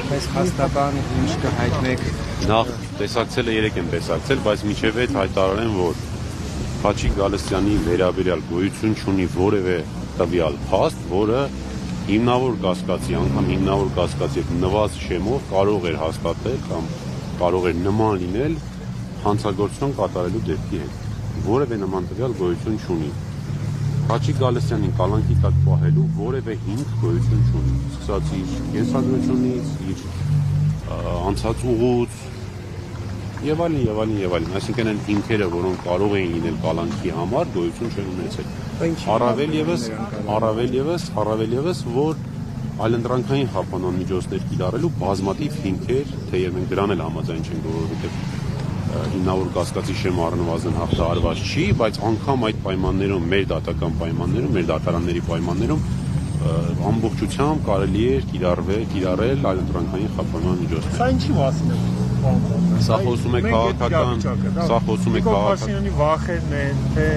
Պես հաստատան ինչ կհայտնեք։ Նախ տեսակցելը 3 են տեսակցել, բայց մինչև այդ հայտարարեմ, որ Խաչիկ Գալստյանի վերաբերյալ գոյություն չունի որևէ տվյալ փաստ, որը հիմնավոր կասկածի, անգամ հիմնավոր կասկածի նվազ շեմով կարող էր հաստատել կամ կարող էր նման լինել հանցագործություն կատարելու դեպքի հետ։ Որևէ նման տվյալ գոյություն չունի։ Խաչիկ Գալստյանին կալանքի տակ պահելու որևէ հիմք գոյություն չունի։ Սկսած իր կենսագրությունից, իր անցած ուղուց եւ այլն եւ այլն եւ այլն, այսինքն այն հիմքերը, որոնք կարող էին լինել կալանքի համար, գոյություն չեն ունեցել։ Առավել եւս, որ այլընտրանքային խափանման միջոցներ կիրառելու բազմաթիվ հիմքեր, թեև մենք դրան էլ համաձայն չենք, որովհետեւ հիմնավոր կասկածի շեմ առնվազն հաղթահարված չի, բայց անգամ այդ պայմաններում, մեր դատական պայմաններում, մեր դատարանների պայմաններում ամբողջությամբ կարելի էր կիրառել այլընտրանքային խափանման միջոցներ։ Սա ինչի մասին է։ Սա խոսում է Փաշինյանի վախերն են, թե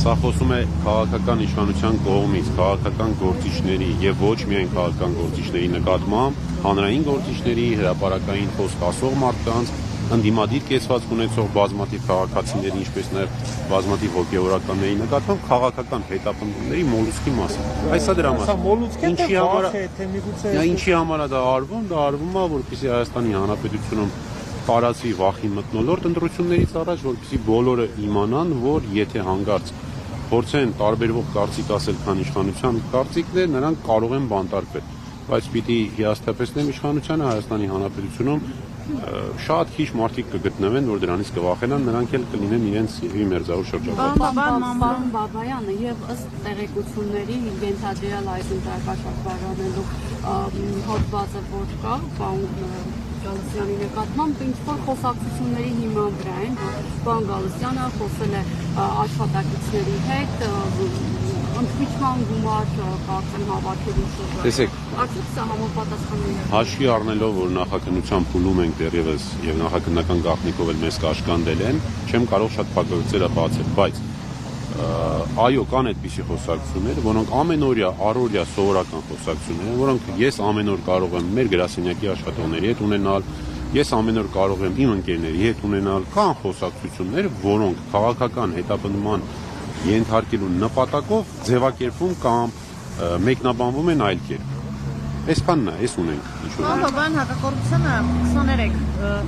սա խոսում է քաղաքական իշխանության կողմից, քաղաքական գործիչների եւ ոչ միայն քաղաքական գործիչների նկատմամբ, հանրային գործիչների, հրապարակային խոսք ասող մարդկանց, ընդդիմադիր կեցվածք ունեցող բազմաթիվ քաղաքացիների, ինչպես նաեւ բազմաթիվ հոգեվորականների նկատմամբ քաղաքական հետապնդումների մոլուցքի մասին։ Այս է դրա մասին։ Սա մոլուցք է, թե վախ է, թե միգուցե ինչի համար է դա արվում, դա արվում է, որպեսզի Հայաստանի Հանրապետությունում տարածվի վախի մթնոլորտ ընտրություններից առաջ, որպեսզի բոլորը իմանան, որ եթե հանգարց փորձեն տարբերվող կարծիք ասել, քան իշխանության կարծիքն է, նրանք կարող են բանտարկվել, բայց պիտի հիասթափեցնեն իշխանությանը Հայաստանի Հանրապետությունում շատ քիչ մարդիկ կգտնվեն, որ դրանից կվախենան, նրանք էլ կլինեն իրենց եւի մերձավոր շրջապատում։ Պարոն Բաբայանը եւ ըստ տեղեկությունների ենթադրյալ այս ընտրակաշատ բարանելու հոդվածը որ կա, պարոն Գալստյանի նկատմամբ ինչ-որ խոսակցությունների հիման վրա են, որ պարոն Գալստյանը խոսել է աշխատակիցների հետ, ընդմիջման գումար կարծեմ հավաքելու շուրջ։ Տեսեք, արդյոք սա համապատասխանում է։ Հաշվի առնելով, որ նախաքննության փուլում ենք դեռևս եւ նախաքննական գաղտնիքով էլ մեզ կաշկանդել են, չեմ կարող շատ փակագծերը բացել, բայց այո, կան այդպիսի խոսակցություններ, որոնք ամենօրյա, առօրյա սովորական խոսակցություններ են, որոնք ես ամեն օր կարող եմ մեր գրասենյակի աշխատողների հետ ունենալ, ես ամեն օր կարող եմ իմ ընկերների հետ ունենալ, կան խոսակցություններ, որոնք քաղաքական հետապնդման ենթարկելու նպատակով ձևակերպվում կամ մեկնաբանվում են այլ կերպ։ Այսքանն է, այս ունենք ինչ-որ։ Բան հակակոռուպցիոնը 23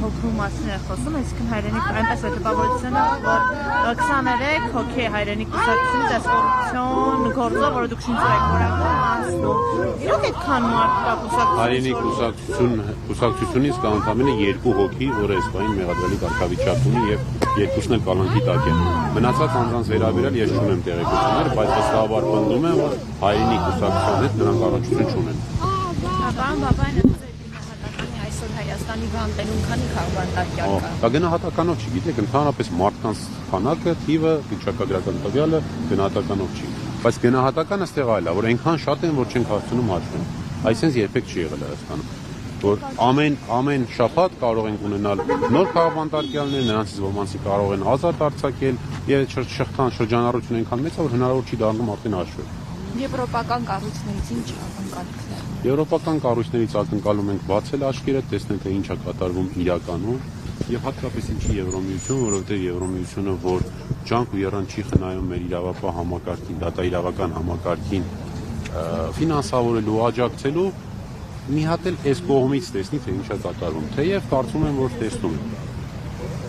հոգու մասին է խոսում, այսինքն հայրենիք այնպես է տպավորությունը, որ 23 հոգի հայրենիք կուսակցությունից այս կոռուպցիոն գործով, որը դուք շինծր եք որակում, անցնում։ Իրոք այդքան մարդ կա կուսակցություն։ Հայրենիք կուսակցությունից կա ընդամենը 2 հոգի, որը այս բանին մեղադրելի կարգավիճակ ունի եւ երկուսն էլ կալանքի տակ են։ Մնացած անձանց վերաբերյալ ես չունեմ տեղեկություններ, բայց վստահաբար պնդում եմ, որ հայրենիք կուսակցության հետ նրանք առնչություն չունեն։ Պարոն Բաբայանը այսօր Հայաստանի բանտերում քանի քաղաքական կա։ Դա գնահատականով չի, գիտեք, ընդհանրապես մարդկանց քանակը, թիվը, վիճակագրական տվյալը գնահատականով չի։ Բայց գնահատականը ստեղ այլ է, որ այնքան շատ են, որ չենք հասցնում հաշվեն։ Այսինքն երբեք չի եղել Հայաստանում, որ ամեն շաբաթ կարող ենք ունենալ նոր քաղաքաբանտարկյալներ, նրանցից ոմանցի կարող են ազատ արձակել եւ շղթան շրջանառությունը այնքան մեծ է, որ հնարավոր չի դառնում արդեն հաշվել։ Եվրոպական կառույցներից ինչ ակնկալիքներ։ Եվրոպական կառույցներից ակնկալում ենք բացել աչքերը, տեսնել թե ինչ է կատարվում իրականում եւ հատկապես ինչի Եվրոմիություն, որովհետեւ Եվրոմիությունը, որ ջանք ու եռան չի խնայում մեր իրավապահ համակարգին, դատաիրավական համակարգին ֆինանսավորելու, աջակցելու, մի հատ էլ այս կողմից տեսնի թե ինչ է կատարվում, թեև կարծում եմ, որ տեսնում է։